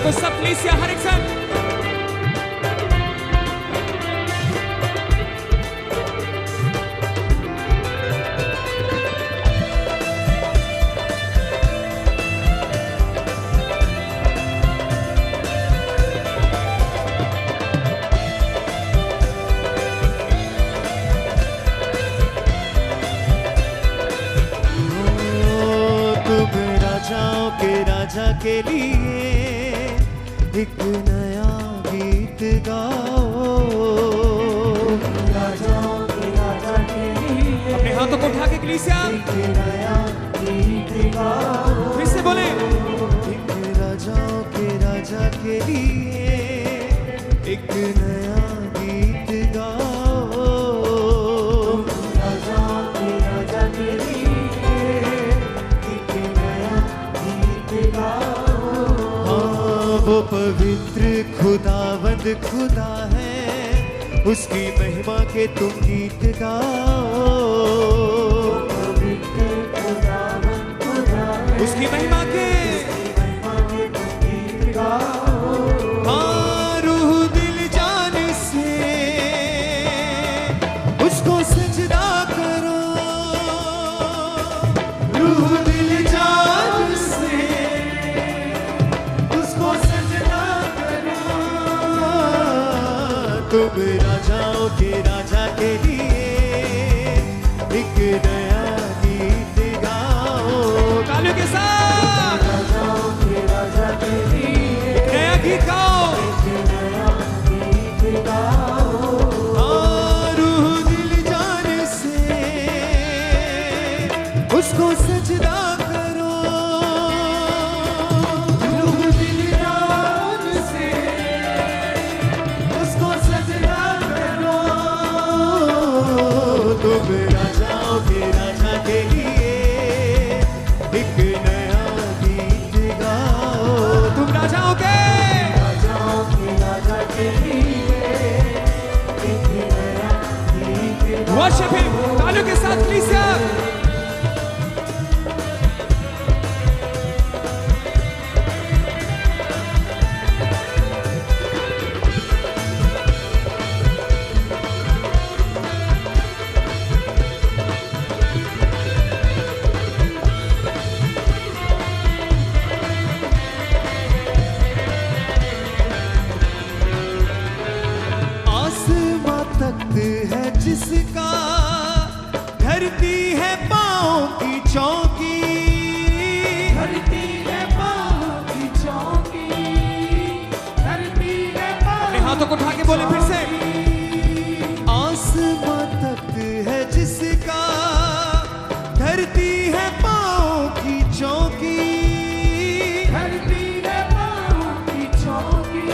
को सब कलीसिया हर एक संग राजा के लिए एक नया गीत गाओ। राजा के लिए अपने हाथों को उठा के कलीसिया एक नया गीत गाओ। फिर से बोले एक राजा के लिए एक नया गीत गाओ। राजा के लिए वो पवित्र खुदावंद खुदा है, उसकी महिमा के तुम गीत गाओ। पवित्र खुदावंद खुदा है, उसकी महिमा के तुम गीत गाओ। हाँ रूह दिल जान से उसको सजदा करो। रूह दिल जान से तुम राजाओं के राजा के लिए एक नया गीत गाओ। तालियों के साथ राजाओं के राजा के लिए एक नया गीत गाओ। एक नया गीत गाओ। हाँ रूह दिल जान से उसको सजदा करो। रूह दिल जान से उसको सजदा करो। तुम राजाओं के राजा के लिए एक नया गीत गाओ। तुम राजाओं के राजा के लिए एक नया गीत गाओ। वर्शिप हिम तालियों के साथ कलीसिया है जिसका, धरती है पाँव की चौकी। धरती है पाँव की चौकी। धरती है पाँव। अपने हाथों को उठा के बोले फिर से आसमां तख्त है जिसका, धरती है पाँव की चौकी। धरती है पाँव की चौकी।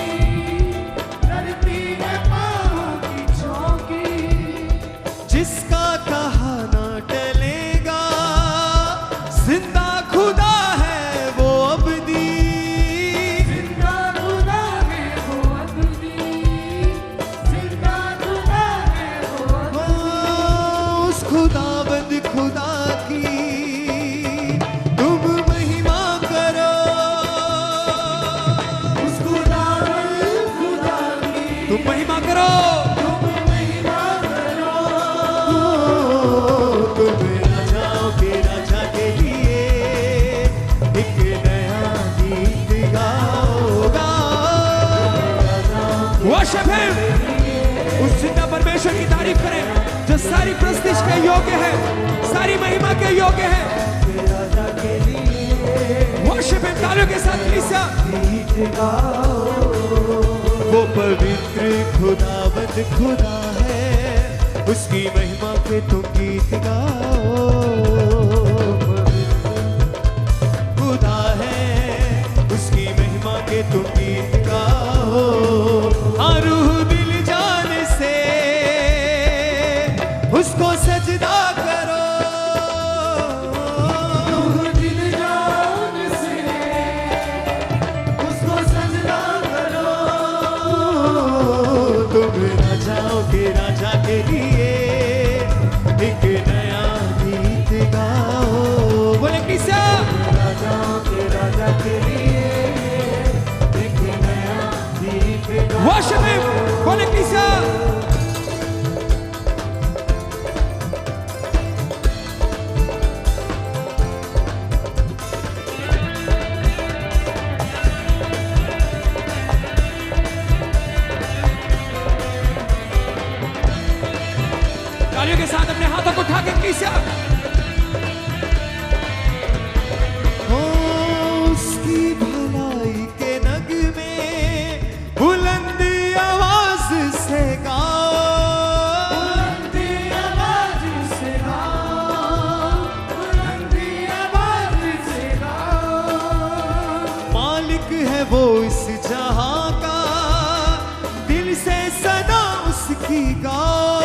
धरती है पाँव की चौकी। जिसका कहा ना टलेगा, जिंदा खुदा है वो अबदी। जिंदा खुदा है वो अबदी। जिंदा खुदा है वो अबदी। उस खुदाबंद खुदा की तुम महिमा करो। उस खुदावंद खुदा की तुम महिमा करो। तुम महिमा करो। तुम राजाओं के राजा के लिए एक नया गीत गाओ। वर्शिप हिम उस जिंदा परमेश्वर की तारीफ करें जो सारी प्रस्तिश के योग्य है, सारी महिमा के योग्य है। वर्शिप हिम तालियों के साथ कलीसिया गीत गाओ। वो पवित्र खुदावंद खुदा है, उसकी महिमा के तुम गीत गाओ। खुदा है, उसकी महिमा के तुम गीत गाओ। हाँ रूह दिल जान से उसको सजदा करो। रूह दिल जान से उसको सजदा करो। तुम राजाओं के राजा के लिए एक नया गीत गाओ। बोले कलीसिया राजाओं के राजा के लिए एक Worship him. बोले किसा तालियों के साथ अपने हाथों को उठा के किसा उसकी भलाई के नगमे बुलंदी आवाज से गाओ, बुलंदी आवाज से गाओ, बुलंदी आवाज से गाओ। मालिक है वो इस जहां का, दिल से सदा उसकी गाओ,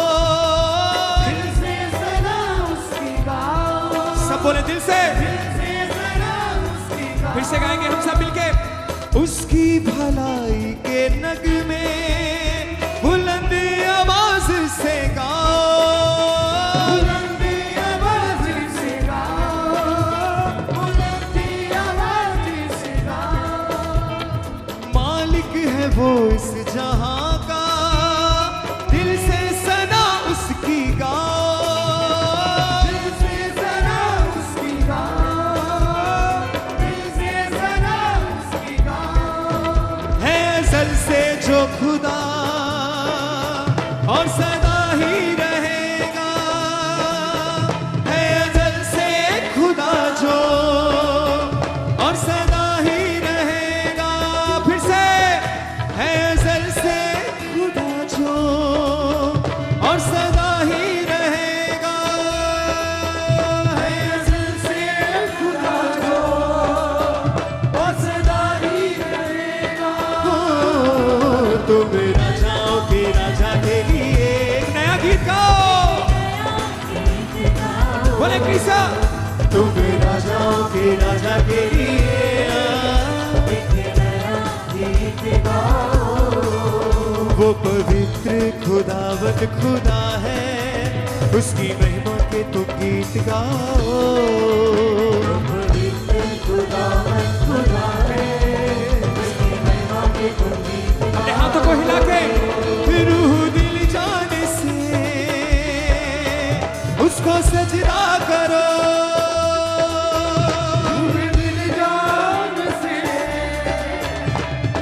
दिल से सदा उसकी गाओ, सब बोले दिल से दिल से सदा उसकी गाओ। फिर से गाएंगे हम सब मिलके उसकी भलाई के नगमे बुलंदी आवाज से गाओ, बुलंदी आवाज से गाओ, बुलंदी आवाज से गाओ। मालिक है वो इस जहां का, दिल से सदा उसकी गाओ, दिल से सदा उसकी गाओ, दिल से सदा उसकी गाओ। है अज़ल से जो खुदा और सदा ही रहेगा, है अज़ल से खुदा जो और सदा ही रहेगा। फिर से है अज़ल से खुदा जो और सदा ही रहेगा, है अज़ल से खुदा जो और सदा ही रहेगा। तुम राजाओं के राजा के लिए एक नया गीत गाओ बोले किसा तुम राजाओं के राजा के लिए वो पवित्र खुदावत खुदा है, उसकी महिमा के तुम गीत गाओ, पवित्र खुदावत खुदा है, उसकी महिमा के तुम गीत अपने हाथों को हिला के रूह दिल जान से उसको सजदा करो, दिल जान से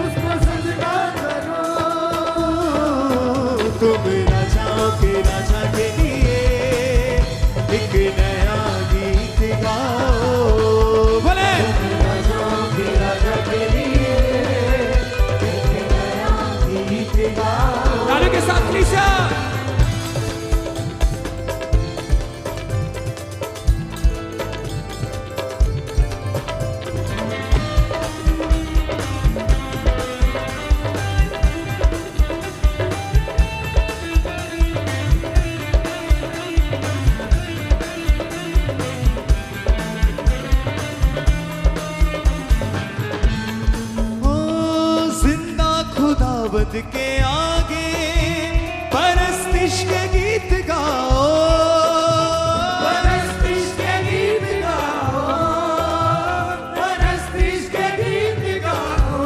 उसको सजदा करो। तुम राजाओं के राजा के लिए एक नया गीत गाओ, बोले राजाओं के राजा के लिए एक नया गीत गाओ। तालियों के साथ किसा जिंदा खुदावंद के आगे परस्तिश के गीत गाओ, परस्तिश के गीत गाओ, परस्तिश के गीत गाओ।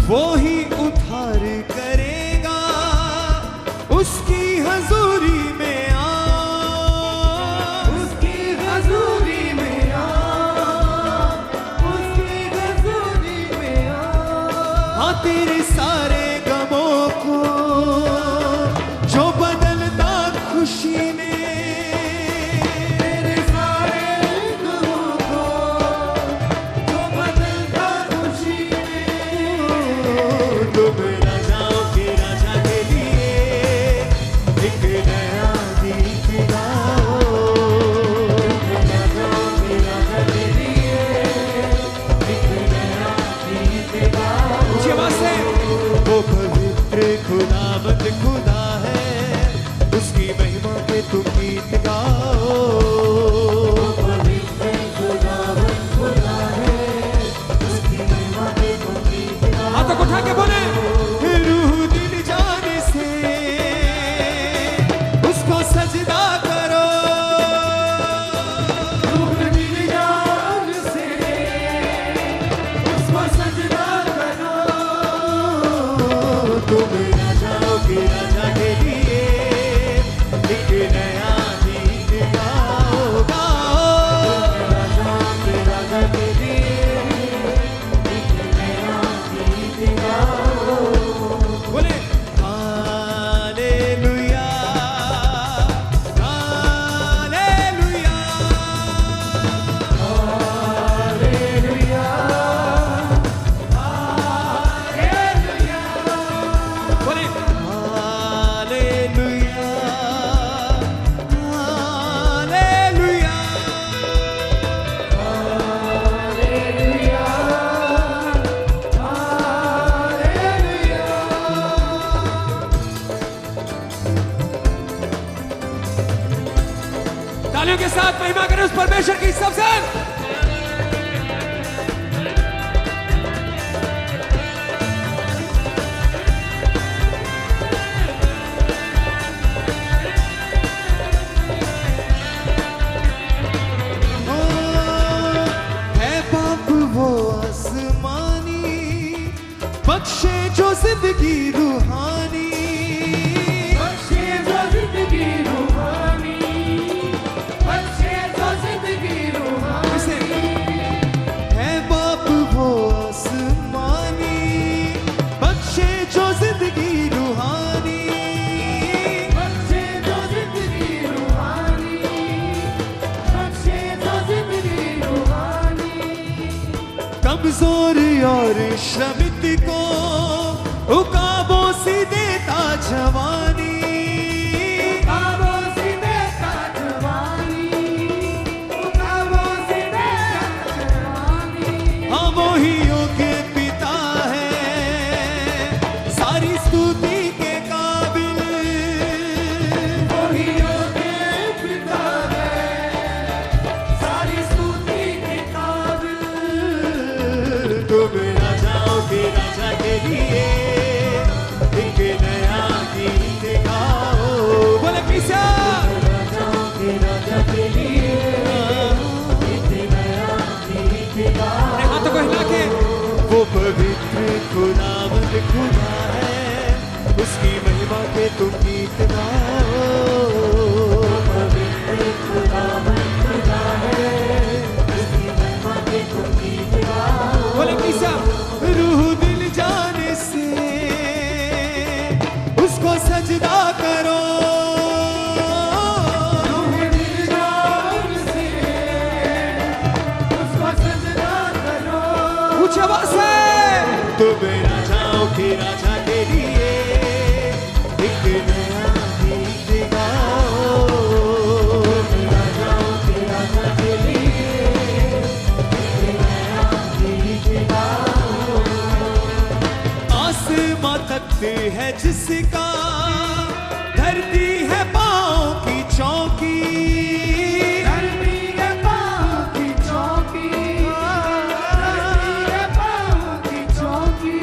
वो ही उद्धार करेगा, उसकी हजूरी में आओ, उसकी हजूरी में आओ, उसकी हजूरी में आओ। हाँ तेरे सारे महिमा करें उस परमेश्वर की सबसे। है बाप वो आसमानी, बख्शे जो जिंदगी रूहानी। बख्शे जो जिंदगी रूहानी, बख्शे जो जिंदगी रूहानी। है बाप वो आसमानी, बख्शे जो जिंदगी रूहानी। बख्शे जो जिंदगी रूहानी, बख्शे जो जिंदगी रूहानी। कमजोर और श्रमित को उकाबों से देता जवानी। उकाबों से देता जवानी, उकाबों से देता जवानी। हाँ वो ही योग्य पिता है, सारी स्तुति के काबिल। वही योग्य पिता है, सारी स्तुति के काबिल। तुम राजाओं के राजा के लिए एक नया गीत गाओ। बोले पीसा राजाओं के राजा के लिए एक नया गीत गाओ। अपने हाथों को हिला के वो पवित्र खुदावंद खुदा है, उसकी महिमा के तुम गीत गाओ। पवित्र खुदावंद खुदा है, उसकी महिमा के तुम गीत गाओ। बोले पीसा रूह दिल जाने से उसको सजदा करो। रूह दिल जान से उसको सजदा करो। ऊंची आवाज से तुम राजाओं के राजा के लिए एक नया गीत गाओ। राजाओं के राजा के लिए एक नया गीत गाओ। आसमां तख्त है जिसका, धरती है पाँव की चौकी। धरती के पाँव की चौकी, धरती के पाँव की चौकी।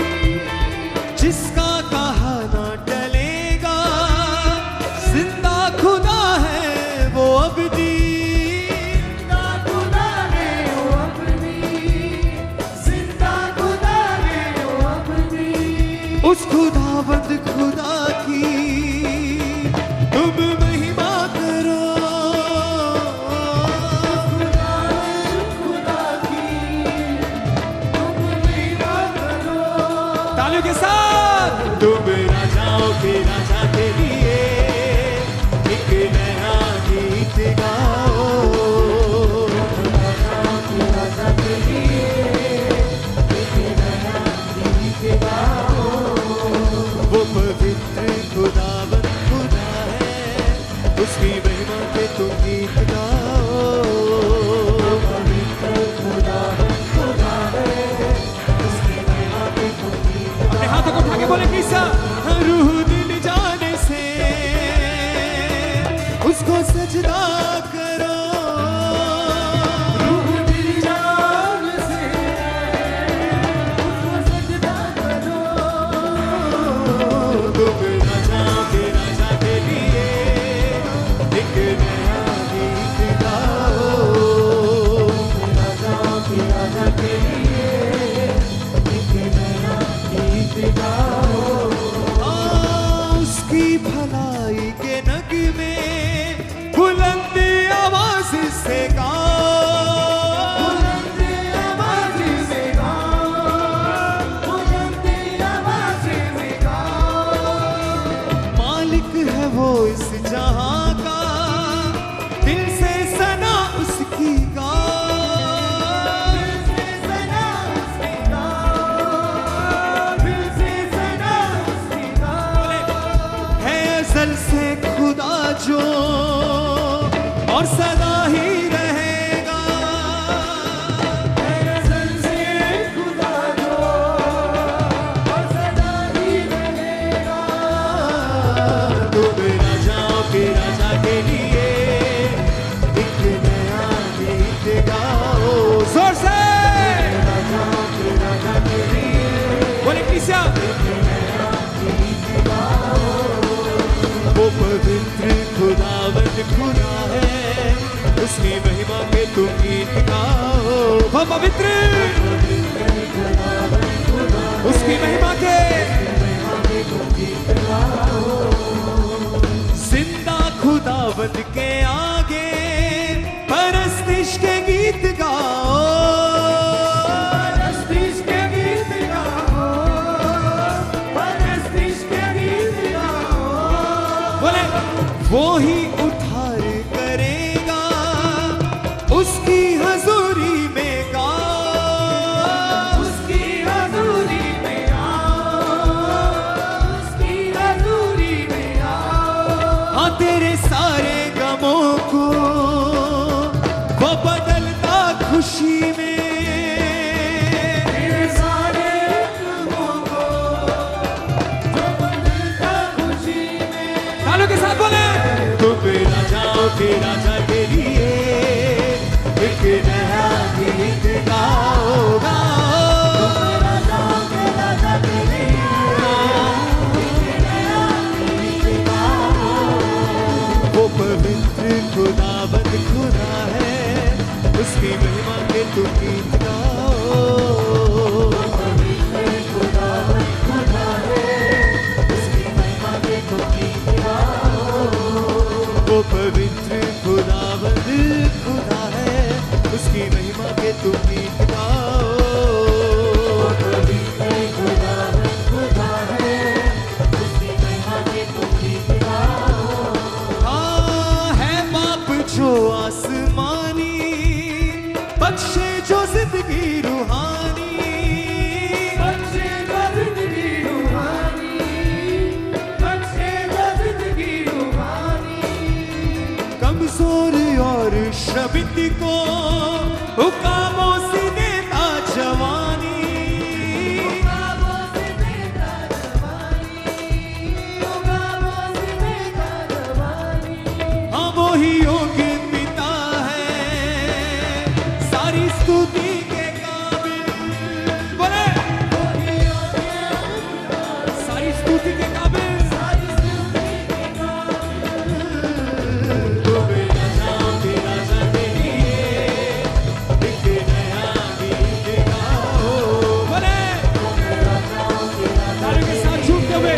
जिसका कहा ना टलेगा, जिंदा खुदा है वो अबदी। जिंदा खुदा है वो अपनी, जिंदा खुदा है वो अपनी। उस खुदावंद खुदा की तुम महिमा करो। खुदा की तुम महिमा करो। तालियों के साथ तुम राजाओं के राजा के लिए एक नया गीत गाओ। राजाओं के राजा के लिए एक नया गीत गाओ। वो पवित्र खुदावंद खुदा है, उसकी महिमा के तुम गीत गाओ। पवित्र खुदा खुदा है, उसकी महिमा के तुम गीत अपने हाथों को उठा के बोले पीसा रूह दिल जाने से उसको सजदा करो। रूह दिल जान से उसको सजदा करो। तुम राजाओं के राजा के लिए एक नया गीत गाओ। राजाओं के राजा के लिए एक नया गीत गाओ। उसकी भलाई के नगमे बुलंद आवाज से गाओ। बुलंद आवाज से गाओ, बुलंद आवाज से गाओ। मालिक है वो इस जहां का, दिल से सना उसकी गाओ। दिल से सना उसकी गाओ, दिल से सना उसकी गाओ। है अज़ल से खुदा जो और सदा ही रहेगा। अज़ल से खुदा जो और सदा ही रहेगा। तुम राजाओं के राजा के लिए एक नया तुम गीत गाओ। वो पवित्र उसकी महिमा के जिंदा खुदावंद के आगे परस्तिश के गीत गाओ। परस्तिश के गीत गाओ, परस्तिश के गीत गाओ। बोले वो ही उद्धार करेगा उसकी हजूरी में गाओ। उसकी हजूरी में आओ, उसकी हजूरी में आओ। हाँ तेरे सारे गमों को वो बदलता खुशी में। तेरे सारे गमों को जो बदलता खुशी में। तालों के साथ बोले तुम राजाओं के राजा के लिए एक नया गीत गाओ गाओ। राजाओं के राजा के लिए एक नया गीत गाओ। वो पवित्र खुदावंद खुदा है उसकी महिमा के तुम गीत गाओ। पवित्र खुदावंद खुदा है, उसकी महिमा के तुम गीत गाओ। वो पवित्र खुदावंद खुदा है उसकी महिमा के तुम गीत गाओ। पवित्र खुदावंद खुदा है, उसकी महिमा के तुम गीत गाओ। हाँ है बाप जो आसमानी बख्शे जो जिंदगी रूहानी। बख्शे जो जिंदगी रूहानी, बख्शे जो जिंदगी रूहानी। कमजोर और श्रमित को हुकामों से देता जवानी। उगामों से देता जवानी, उगामों से देता जवानी। हाँ वो ही योग्य पिता है सारी स्तुति के काबिल। बोले सारी स्तुति के काबिल। सारी स्तुति के काबिल। तुम राजाओं के राजा के लिए एक नया गीत गाओ। बोले तालों के साथ झूमते हुए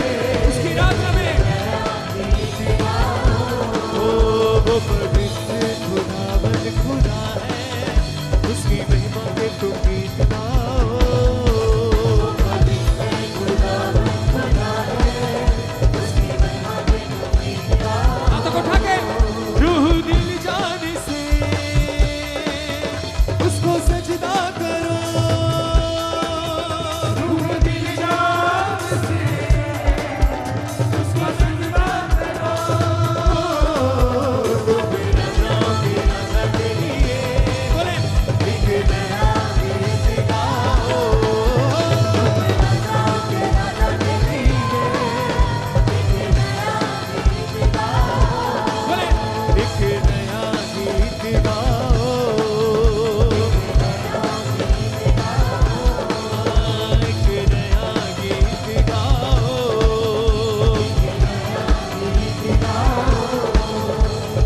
उसकी आराधना में ओ वो पवित्र खुदावंद खुदा है उसकी महिमा के तुम गीत गाओ। पवित्र खुदावंद खुदा है, उसकी महिमा के तुम गीत गाओ। हाथों को उठा के रूह दिल जान से उसको सजदा करो। रूह दिल जान से उसको सजदा करो। तुम राजाओं के राजा के लिए बोले एक नया गीत गाओ। राजाओं के राजा के लिए एक नया गीत गाओ। बोले एक नया गीत गाओ। एक नया गीत गाओ।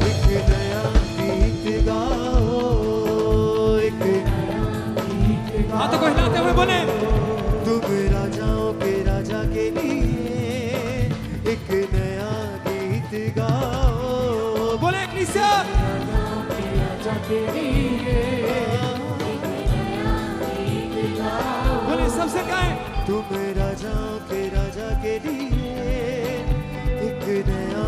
एक नया गीत गाओ। एक हाथों को हिलाते हुए बोले तुम राजाओं के राजा के लिए एक नया गीत गाओ। बोले कलीसिया राजा के लिए एक नया गीत गाओ। बोले सबसे गाएं तुम राजाओं के राजा के लिए एक नया